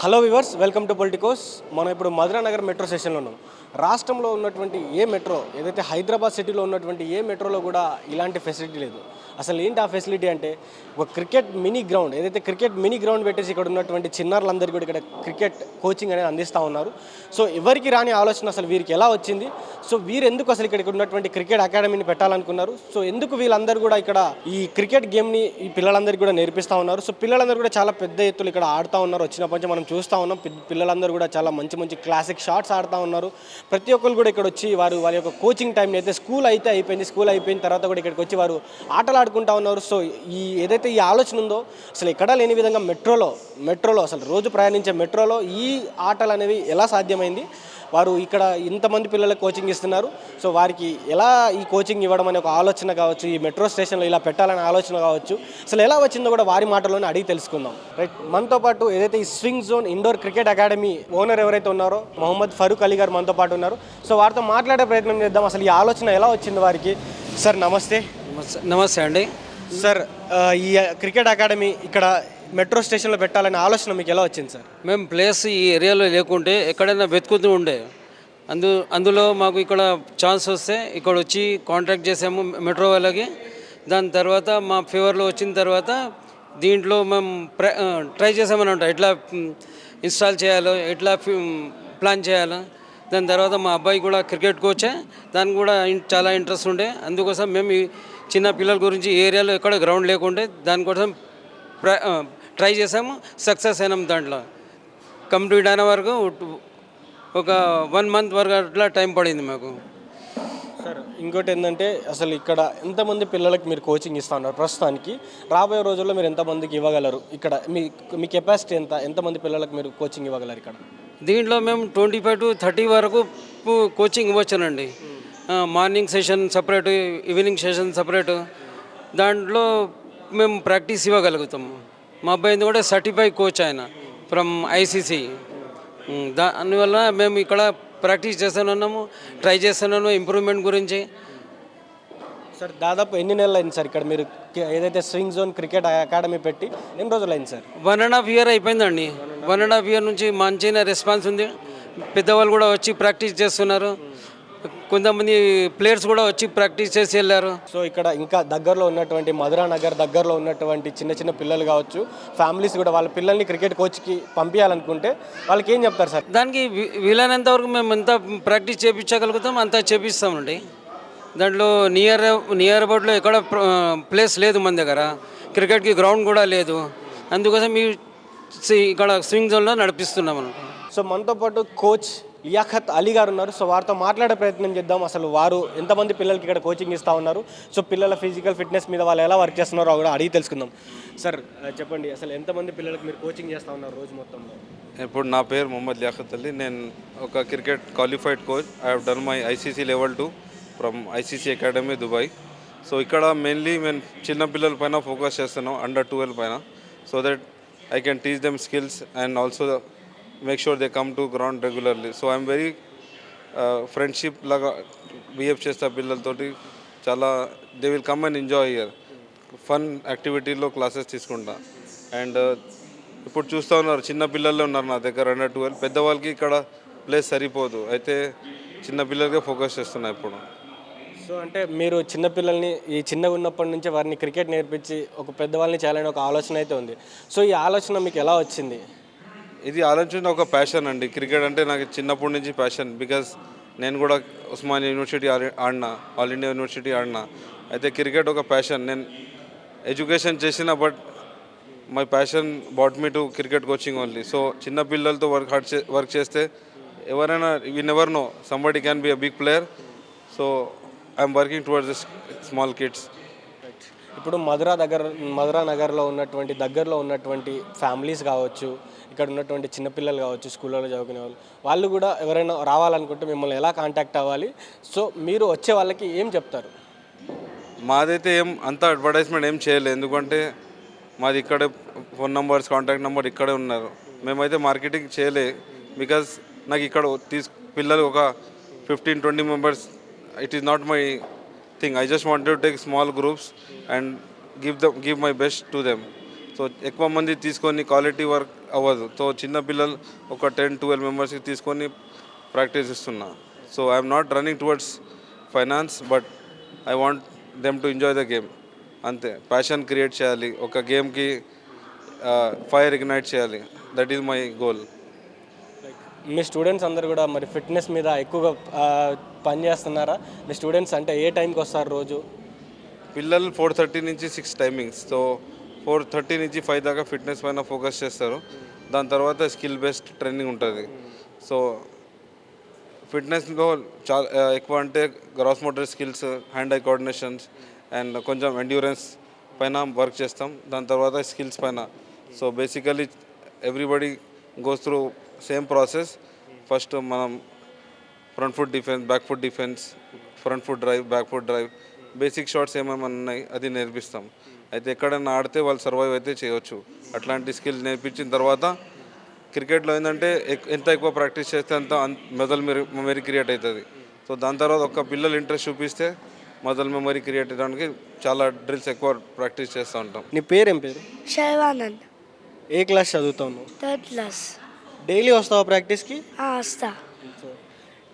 Hello viewers, welcome to Politicos. మనం ఇప్పుడు Madhura Nagar metro స్టేషన్లో ఉన్నాం. రాష్ట్రంలో ఉన్నటువంటి ఏ మెట్రో, ఏదైతే హైదరాబాద్ సిటీలో ఉన్నటువంటి ఏ మెట్రోలో కూడా ఇలాంటి ఫెసిలిటీ లేదు. అసలు ఏంటి ఆ ఫెసిలిటీ అంటే ఒక క్రికెట్ మినీ గ్రౌండ్, ఏదైతే క్రికెట్ మినీ గ్రౌండ్ పెట్టేసి ఇక్కడ ఉన్నటువంటి చిన్నారులందరికీ కూడా ఇక్కడ క్రికెట్ కోచింగ్ అనేది అందిస్తూ ఉన్నారు. సో ఎవరికి రాని ఆలోచన అసలు వీరికి ఎలా వచ్చింది, సో వీరు ఎందుకు అసలు ఇక్కడ ఉన్నటువంటి క్రికెట్ అకాడమీని పెట్టాలనుకున్నారు, సో ఎందుకు వీళ్ళందరూ కూడా ఇక్కడ ఈ క్రికెట్ గేమ్ని ఈ పిల్లలందరికీ కూడా నేర్పిస్తూ ఉన్నారు. సో పిల్లలందరూ కూడా చాలా పెద్ద ఎత్తులు ఇక్కడ ఆడుతూ ఉన్నారు. వచ్చినప్పటి నుంచి మనం చూస్తూ ఉన్నాం, పిల్లలందరూ కూడా చాలా మంచి మంచి క్లాసిక్ షాట్స్ ఆడుతూ ఉన్నారు. ప్రతి ఒక్కరు కూడా ఇక్కడ వచ్చి వారి యొక్క కోచింగ్ టైంని అయితే స్కూల్ అయిపోయిన తర్వాత కూడా ఇక్కడికి వచ్చి వారు ఆటలు ఆడుకుంటూ ఉన్నారు. సో ఏదైతే ఈ ఆలోచన ఉందో అసలు ఎక్కడా లేని విధంగా మెట్రోలో అసలు రోజు ప్రయాణించే మెట్రోలో ఈ ఆటలు అనేవి ఎలా సాధ్యమైంది, వారు ఇక్కడ ఇంతమంది పిల్లలకు కోచింగ్ ఇస్తున్నారు. సో వారికి ఎలా ఈ కోచింగ్ ఇవ్వడం అనే ఒక ఆలోచన కావచ్చు, ఈ మెట్రో స్టేషన్లో ఇలా పెట్టాలనే ఆలోచన కావచ్చు, అసలు ఎలా వచ్చిందో కూడా వారి మాటల్లోనే అడిగి తెలుసుకుందాం. రైట్, మనతో పాటు ఏదైతే ఈ swing zone indoor cricket academy owner ఎవరైతే ఉన్నారో మొహమ్మద్ ఫరూక్ అలీ గారు మనతో పాటు ఉన్నారు. సో వారితో మాట్లాడే ప్రయత్నం చేద్దాం. అసలు ఈ ఆలోచన ఎలా వచ్చింది వారికి. సార్ నమస్తే. నమస్తే అండి. సార్, ఈ క్రికెట్ అకాడమీ ఇక్కడ మెట్రో స్టేషన్లో పెట్టాలనే ఆలోచన మీకు ఎలా వచ్చింది సార్? మేము ప్లేస్ ఈ ఏరియాలో లేకుంటే ఎక్కడైనా వెతుకుతూ ఉండే, అందులో మాకు ఇక్కడ ఛాన్స్ వస్తే ఇక్కడ వచ్చి కాంటాక్ట్ చేసాము మెట్రో వాళ్ళకి. దాని తర్వాత మా ఫేవర్లో వచ్చిన తర్వాత దీంట్లో మేము ట్రై చేసామన్నమాట, ఎట్లా ఇన్స్టాల్ చేయాలో, ఎట్లా ప్లాన్ చేయాలో. దాని తర్వాత మా అబ్బాయి కూడా క్రికెట్ కోచే, దానికి కూడా చాలా ఇంట్రెస్ట్ ఉండే. అందుకోసం మేము ఈ చిన్న పిల్లల గురించి ఈ ఏరియాలో ఎక్కడ గ్రౌండ్ లేకుండే దానికోసం ట్రై చేసాము, సక్సెస్ అయినాం. దాంట్లో కంప్లీట్ అయిన వరకు ఒక 1 month వరకు అట్లా టైం పడింది మాకు. సార్ ఇంకోటి ఏంటంటే అసలు ఇక్కడ ఎంతమంది పిల్లలకి మీరు కోచింగ్ ఇస్తూ ఉన్నారు ప్రస్తుతానికి? రాబోయే రోజుల్లో మీరు ఎంతమందికి ఇవ్వగలరు? ఇక్కడ మీ కెపాసిటీ ఎంతమంది పిల్లలకు మీరు కోచింగ్ ఇవ్వగలరు ఇక్కడ? దీంట్లో మేము 25 to 30 వరకు కోచింగ్ ఇవ్వచ్చునండి. Morning session separate, evening session separate. దాంట్లో మేము ప్రాక్టీస్ ఇవ్వగలుగుతాము. మా అబ్బాయిని కూడా సర్టిఫైడ్ కోచ్ ఆయన ఫ్రమ్ ఐసీసీ. దానివల్ల మేము ఇక్కడ ప్రాక్టీస్ చేస్తున్నాము, ట్రై చేస్తున్నాము ఇంప్రూవ్మెంట్ గురించి. సార్ దాదాపు ఎన్ని నెలలు అయింది సార్ ఇక్కడ మీరు ఏదైతే స్వింగ్ జోన్ క్రికెట్ అకాడమీ పెట్టి ఎన్ని రోజులు అయింది సార్? 1.5 year అయిపోయిందండి. 1.5 year నుంచి మంచిగా రెస్పాన్స్ ఉంది. పెద్దవాళ్ళు కూడా వచ్చి ప్రాక్టీస్ చేస్తున్నారు. కొంతమంది ప్లేయర్స్ కూడా వచ్చి ప్రాక్టీస్ చేసి వెళ్ళారు. సో ఇక్కడ ఇంకా దగ్గరలో ఉన్నటువంటి మధురా నగర్ దగ్గరలో ఉన్నటువంటి చిన్న చిన్న పిల్లలు కావచ్చు, ఫ్యామిలీస్ కూడా వాళ్ళ పిల్లల్ని క్రికెట్ కోచ్కి పంపించాలనుకుంటే వాళ్ళకి ఏం చెప్తారు సార్? దానికి వీలైనంత వరకు మేము ఎంత ప్రాక్టీస్ చేయించగలుగుతాం అంతా చేపిస్తామండి. దాంట్లో నియర్ అబౌట్లో ఎక్కడ ప్లేస్ లేదు మన దగ్గర, క్రికెట్కి గ్రౌండ్ కూడా లేదు. అందుకోసం ఇక్కడ స్వింగ్ జోన్లో నడిపిస్తున్నాం అన్నమాట. సో మనతో పాటు కోచ్ లియాఖత్ అలీ గారు ఉన్నారు. సో వారితో మాట్లాడే ప్రయత్నం చేద్దాం. అసలు వారు ఎంతమంది పిల్లలకి ఇక్కడ కోచింగ్ ఇస్తూ ఉన్నారు, సో పిల్లల ఫిజికల్ ఫిట్నెస్ మీద వాళ్ళు ఎలా వర్క్ చేస్తున్నారో కూడా అడిగి తెలుసుకుందాం. సార్ చెప్పండి, అసలు ఎంతమంది పిల్లలకి మీరు కోచింగ్ చేస్తూ ఉన్నారు రోజు మొత్తంలో? ఇప్పుడు నా పేరు మొహమ్మద్ లియాఖత్ అలీ. నేను ఒక cricket qualified coach. I have done my ICC level 2 from ICC academy Dubai. So ఇక్కడ మెయిన్లీ మేము చిన్న పిల్లల పైన ఫోకస్ చేస్తున్నాం, అండర్ 12 పైన, so that I can teach them skills and also make sure they come to ground regularly. So I'm very friendship laga behave chesta pillaltoti chala they will come and enjoy here. Fun activity lo classes తీసుకుంటా. And ఇప్పుడు చూస్తూ ఉన్నారు చిన్న పిల్లలే ఉన్నారు నా దగ్గర under 12. పెద్దవాళ్ళకి ఇక్కడ ప్లేస్ సరిపోదు, అయితే చిన్న పిల్లలకే ఫోకస్ చేస్తున్నా ఇప్పుడు. సో అంటే మీరు చిన్నపిల్లల్ని ఈ చిన్నగా ఉన్నప్పటి నుంచి వారిని క్రికెట్ నేర్పించి ఒక పెద్దవాళ్ళని చేయాలని ఒక ఆలోచన అయితే ఉంది. సో ఈ ఆలోచన మీకు ఎలా వచ్చింది? ఇది ఆలోచన ఒక ప్యాషన్ అండి. క్రికెట్ అంటే నాకు చిన్నప్పటి నుంచి ప్యాషన్. బికాజ్ నేను కూడా ఉస్మానియా యూనివర్సిటీ ఆడినా, ఆల్ ఇండియా యూనివర్సిటీ ఆడినా. అయితే క్రికెట్ ఒక ప్యాషన్. నేను ఎడ్యుకేషన్ చేసిన, but my passion brought me to cricket coaching only. So చిన్న పిల్లలతో వర్క్ చేస్తే ఎవరైనా we never know, somebody can be a big player. So I'm working towards this small kids. ఇప్పుడు మధురా నగర్లో దగ్గరలో ఉన్నటువంటి ఫ్యామిలీస్ కావచ్చు, ఇక్కడ ఉన్నటువంటి చిన్నపిల్లలు కావచ్చు, స్కూళ్ళలో చదువుకునే వాళ్ళు కూడా ఎవరైనా రావాలనుకుంటే మిమ్మల్ని ఎలా కాంటాక్ట్ అవ్వాలి? సో మీరు వచ్చే వాళ్ళకి ఏం చెప్తారు? మాదైతే అంత అడ్వర్టైజ్మెంట్ ఏం చేయలేదు, ఎందుకంటే మాది ఇక్కడే ఫోన్ నెంబర్స్, కాంటాక్ట్ నెంబర్ ఇక్కడే ఉన్నారు. మేమైతే మార్కెటింగ్ చేయలే, బికాజ్ నాకు ఇక్కడ పిల్లలు ఒక 15-20 members, it is not my thing. I just wanted to take small groups and give my best to them. So so ఎక్కువ మంది తీసుకొని క్వాలిటీ వర్క్ అవ్వదు. సో చిన్న పిల్లలు ఒక 10-12 మెంబర్స్కి తీసుకొని ప్రాక్టీస్ ఇస్తున్నా. So I'm not running towards finance, but I want them to enjoy the game. అంతే, ప్యాషన్ క్రియేట్ చేయాలి, ఒక గేమ్కి ఫైర్ ఇగ్నైట్ చేయాలి. That is my goal. Me students అందరు కూడా మరి ఫిట్నెస్ మీద ఎక్కువగా పని చేస్తున్నారా? మీ స్టూడెంట్స్ అంటే ఏ టైంకి వస్తారు రోజు? పిల్లలు 4:30 నుంచి 6 టైమింగ్స్. సో 4:30 నుంచి 5 దాకా ఫిట్నెస్ పైన ఫోకస్ చేస్తారు. దాని తర్వాత స్కిల్ బేస్డ్ ట్రైనింగ్ ఉంటుంది. సో ఫిట్నెస్లో చాలా ఎక్కువ అంటే gross motor skills, hand eye coordinations and కొంచెం ఎండ్యూరెన్స్ పైన వర్క్ చేస్తాం. దాని తర్వాత స్కిల్స్ పైన. So basically everybody goes through same process. First మనం front foot defence, back foot defence, front foot drive, back foot drive, basic shots ఏమేమి ఉన్నాయి అది నేర్పిస్తాం. అయితే ఎక్కడైనా ఆడితే వాళ్ళు సర్వైవ్ అయితే చేయవచ్చు. అట్లాంటి స్కిల్ నేర్పించిన తర్వాత క్రికెట్లో ఏంటంటే ఎంత ఎక్కువ ప్రాక్టీస్ చేస్తే అంత మెదల్ మెమరీ క్రియేట్ అవుతుంది. సో దాని తర్వాత ఒక పిల్లలు ఇంట్రెస్ట్ చూపిస్తే మదల్ మెమరీ క్రియేట్ చేయడానికి చాలా డ్రిల్స్ ఎక్కువ ప్రాక్టీస్ చేస్తూ ఉంటాం. నీ పేరేం పేరు? శైవానంద్, ఏ క్లాస్ చదువుతావు నువ్వు? 3rd class. డైలీ వస్తావా ప్రాక్టీస్కి? వస్తా.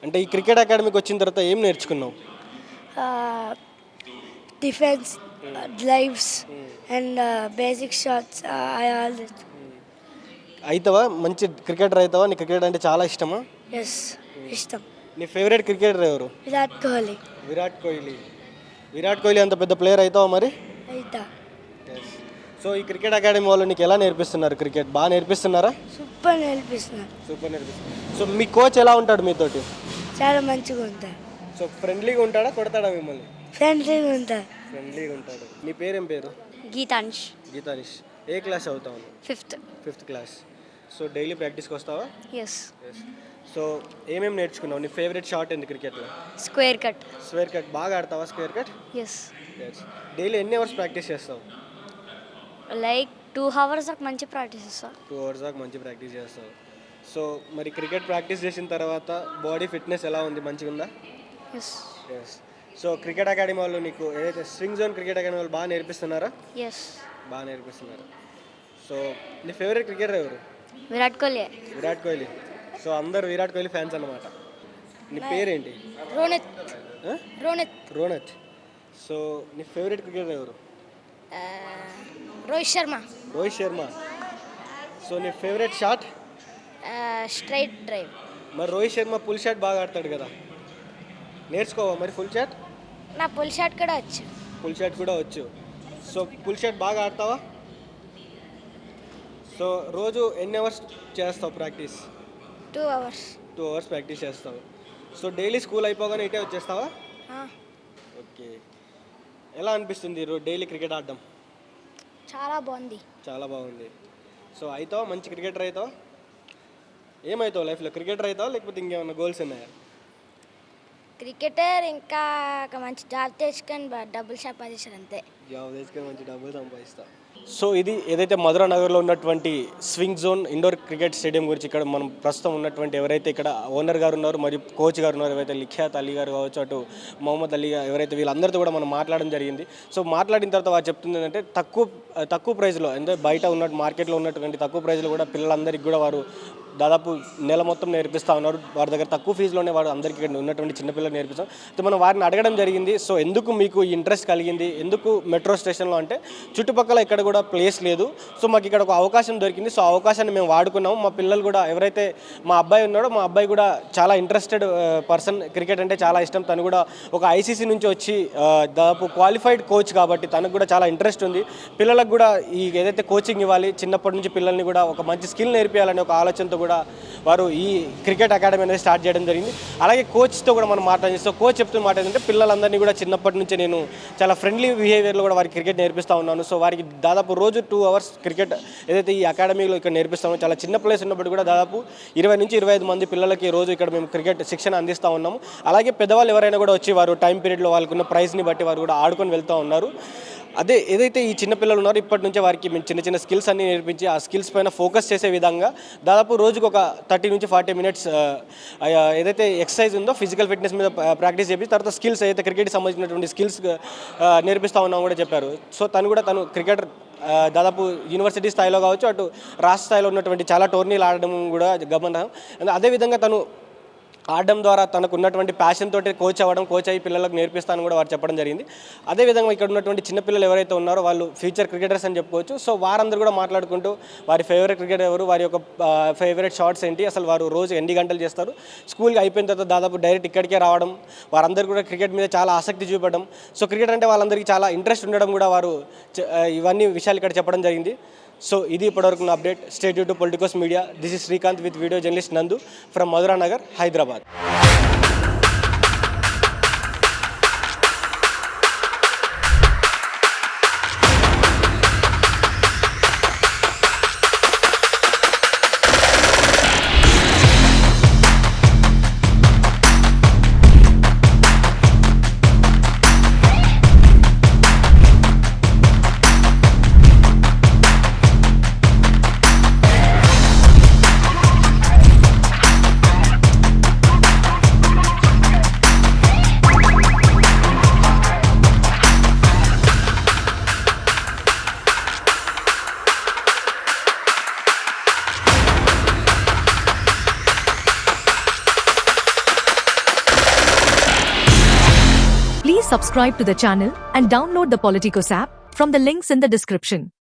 అంటే ఈ క్రికెట్ అకాడమీకి వచ్చిన తర్వాత ఏం నేర్చుకున్నావు? Defence, drives and basic shots. అవుతావా? మంచి క్రికెటర్ అవుతావా? నీ క్రికెట్ అంటే చాలా ఇష్టమా? ఎస్, ఇష్టం. నీ ఫేవరెట్ క్రికెటర్ ఎవరు? విరాట్ కోహ్లీ. విరాట్ కోహ్లీ. విరాట్ కోహ్లీ అంత పెద్ద ప్లేయర్ అవుతావా మరి? అయితా. సో ఈ క్రికెట్ అకాడమీ వాళ్ళు నీకు ఎలా నేర్పిస్తున్నారు? క్రికెట్ బాగా నేర్పిస్తున్నారా? సూపర్ నేర్పిస్తున్నారు. సూపర్ నేర్పిస్తున్నారు. సో మీ కోచ్ ఎలా ఉంటాడు మీతోటి? చాలా మంచిగా ఉంటారు. సో ఫ్రెండ్లీగా ఉంటాడా, కొడతాడా మిమ్మల్ని? ఫ్రెండ్లీగా ఉంటారు. ఫ్రెండ్లీగా ఉంటాడు. నీ పేరేం పేరు? గీతాంష్. గీతానిష్. ఏ క్లాస్ చదువుతావు? 5th. 5th class. So daily ప్రాక్టీస్కి వస్తావా? ఎస్. సో ఏమేమి నేర్చుకున్నావు? నీ ఫేవరెట్ షాట్ ఏంది క్రికెట్లో? Square cut. స్క్వేర్ కట్ బాగా ఆడతావా? Square cut. ఎస్. డైలీ ఎన్ని అవర్స్ ప్రాక్టీస్ చేస్తావు? లైక్ 2 hours దాకా మంచి ప్రాక్టీస్ చేస్తా. 2 hours దాకా మంచి ప్రాక్టీస్ చేస్తావు. సో మరి క్రికెట్ ప్రాక్టీస్ చేసిన తర్వాత బాడీ ఫిట్నెస్ ఎలా ఉంది? మంచిగా ఉందా? Yes. Yes. So cricket academy వాళ్ళు నీకు ఏదైతే స్వింగ్ జోన్ క్రికెట్ అకాడమీ వాళ్ళు బాగా నేర్పిస్తున్నారా? ఎస్. బాగా నేర్పిస్తున్నారు. సో నీ ఫేవరెట్ క్రికెటర్ ఎవరు? విరాట్ కోహ్లీ. విరాట్ కోహ్లీ. సో అందరు విరాట్ కోహ్లీ ఫ్యాన్స్ అన్నమాట. నీ పేరేంటి? రోనిత్. ఆ? రోనిత్. రోనిత్. సో నీ ఫేవరెట్ క్రికెటర్ ఎవరు? రోహిత్ శర్మ. రోహిత్ శర్మ. సో నీ ఫేవరెట్ షాట్? Straight drive. మరి రోహిత్ శర్మ పుల్ షాట్ బాగా ఆడతాడు కదా, నేర్చుకోవా మరి ఫుల్ షాట్? నా పుల్ షాట్ కూడా వచ్చు. ఫుల్ షాట్ కూడా వచ్చు. సో ఫుల్ షాట్ బాగా ఆడతావా? సో రోజు ఎన్ని అవర్స్ చేస్తావు ప్రాక్టీస్? 2 hours. 2 hours ప్రాక్టీస్ చేస్తావు. సో డైలీ స్కూల్ అయిపోగానే ఇటే వచ్చేస్తావా? ఓకే. ఎలా అనిపిస్తుంది డైలీ క్రికెట్ ఆడడం? చాలా బాగుంది. చాలా బాగుంది. సో అవుతావా? మంచి క్రికెటర్ అవుతావా? ఏమవుతావు లైఫ్లో? క్రికెటర్ అవుతావా లేకపోతే ఇంకేమైనా గోల్స్ ఉన్నాయా? క్రికెటర్, ఇంకా ఒక మంచి జాబ్ తెచ్చుకొని డబ్బులు సంపాదించారు అంతే. జాబ్ తెచ్చుకొని మంచి డబ్బులు సంపాదిస్తా. సో ఇది ఏదైతే మధురా నగర్లో ఉన్నటువంటి swing zone indoor cricket stadium గురించి ఇక్కడ మనం ప్రస్తుతం ఉన్నటువంటి ఎవరైతే ఇక్కడ ఓనర్ గారు ఉన్నారు మరియు కోచ్ గారు ఉన్నారు, ఎవరైతే లిఖ్యాత్ అలీ గారు కావచ్చు, అటు మొహమ్మద్ అలీ ఎవరైతే వీళ్ళందరితో కూడా మనం మాట్లాడడం జరిగింది. సో మాట్లాడిన తర్వాత వారు చెప్తుంది ఏంటంటే తక్కువ ప్రైస్లో, అంటే బయట ఉన్న మార్కెట్లో ఉన్నటువంటి తక్కువ ప్రైస్లో కూడా పిల్లలందరికీ కూడా వారు దాదాపు నెల మొత్తం నేర్పిస్తూ ఉన్నారు. వారి దగ్గర తక్కువ ఫీజులోనే వారు అందరికీ ఇక్కడ ఉన్నటువంటి చిన్నపిల్లలు నేర్పిస్తాం. అయితే మనం వారిని అడగడం జరిగింది. సో ఎందుకు మీకు ఈ ఇంట్రెస్ట్ కలిగింది, ఎందుకు మెట్రో స్టేషన్లో అంటే చుట్టుపక్కల ఇక్కడ కూడా ప్లేస్ లేదు. సో మాకు ఇక్కడ ఒక అవకాశం దొరికింది. సో ఆ అవకాశాన్ని మేము వాడుకున్నాము. మా పిల్లలు కూడా ఎవరైతే మా అబ్బాయి ఉన్నాడో, మా అబ్బాయి కూడా చాలా ఇంట్రెస్టెడ్ పర్సన్, క్రికెట్ అంటే చాలా ఇష్టం. తను కూడా ఒక ఐసీసీ నుంచి వచ్చి దాదాపు క్వాలిఫైడ్ కోచ్ కాబట్టి తనకు కూడా చాలా ఇంట్రెస్ట్ ఉంది. పిల్లలకు కూడా ఈ ఏదైతే కోచింగ్ ఇవ్వాలి, చిన్నప్పటి నుంచి పిల్లల్ని కూడా ఒక మంచి స్కిల్ నేర్పించాలనే ఒక ఆలోచనతో కూడా వారు ఈ క్రికెట్ అకాడమీ అనేది స్టార్ట్ చేయడం జరిగింది. అలాగే కోచ్తో కూడా మనం మాట్లాడిస్తాం. కోచ్ చెప్తున్న మాట ఏంటంటే పిల్లలందరినీ కూడా చిన్నప్పటి నుంచి నేను చాలా ఫ్రెండ్లీ బిహేవియర్లో కూడా వారికి క్రికెట్ నేర్పిస్తూ ఉన్నాను. సో వారికి దాదాపు రోజు 2 hours క్రికెట్ ఏదైతే ఈ అకాడమీలో ఇక్కడ నేర్పిస్తామో, చాలా చిన్న ప్లేస్ ఉన్నప్పుడు కూడా దాదాపు 20 నుంచి 25 మంది పిల్లలకి రోజు ఇక్కడ మేము క్రికెట్ శిక్షణ అందిస్తూ ఉన్నాము. అలాగే పెద్దవాళ్ళు ఎవరైనా కూడా వచ్చి వారు టైం పీరియడ్లో వాళ్ళకున్న ప్రైజ్ని బట్టి వారు కూడా ఆడుకొని వెళ్తూ ఉన్నారు. అదే ఏదైతే ఈ చిన్నపిల్లలు ఉన్నారో ఇప్పటి నుంచే వారికి మేము చిన్న చిన్న స్కిల్స్ అన్నీ నేర్పించి ఆ స్కిల్స్ పైన ఫోకస్ చేసే విధంగా దాదాపు రోజుకు ఒక 30 నుంచి 40 minutes ఏదైతే ఎక్సర్సైజ్ ఉందో ఫిజికల్ ఫిట్నెస్ మీద ప్రాక్టీస్ చేసి తర్వాత స్కిల్స్ ఏదైతే క్రికెట్కి సంబంధించినటువంటి స్కిల్స్ నేర్పిస్తూ ఉన్నామని కూడా చెప్పారు. సో తను క్రికెటర్ దాదాపు యూనివర్సిటీ స్థాయిలో కావచ్చు, అటు రాష్ట్ర స్థాయిలో ఉన్నటువంటి చాలా టోర్నీలు ఆడడం కూడా గమనం. అదేవిధంగా తను ఆడడం ద్వారా తనకు ఉన్నటువంటి ప్యాషన్ తోటి కోచ్ అయ్యి పిల్లలకు నేర్పిస్తానని కూడా వారు చెప్పడం జరిగింది. అదేవిధంగా ఇక్కడ ఉన్నటువంటి చిన్నపిల్లలు ఎవరైతే ఉన్నారో వాళ్ళు ఫ్యూచర్ క్రికెటర్స్ అని చెప్పుకోవచ్చు. సో వారందరూ కూడా మాట్లాడుకుంటూ వారి ఫేవరెట్ క్రికెటర్ ఎవరు, వారి యొక్క ఫేవరెట్ షాట్స్ ఏంటి, అసలు వారు రోజు ఎన్ని గంటలు చేస్తారు, స్కూల్కి అయిపోయిన తర్వాత దాదాపు డైరెక్ట్ ఇక్కడికే రావడం, వారందరూ కూడా క్రికెట్ మీద చాలా ఆసక్తి చూపడం, సో క్రికెట్ అంటే వాళ్ళందరికీ చాలా ఇంట్రెస్ట్ ఉండడం కూడా వారు ఇవన్నీ విషయాలు ఇక్కడ చెప్పడం జరిగింది. సో ఇది ఇప్పటివరకు నా update. Stay tune to Politicos media. This is Srikanth with video journalist Nandu from Madhura Nagar, Hyderabad. Please subscribe to the channel and download the Politicos app from the links in the description.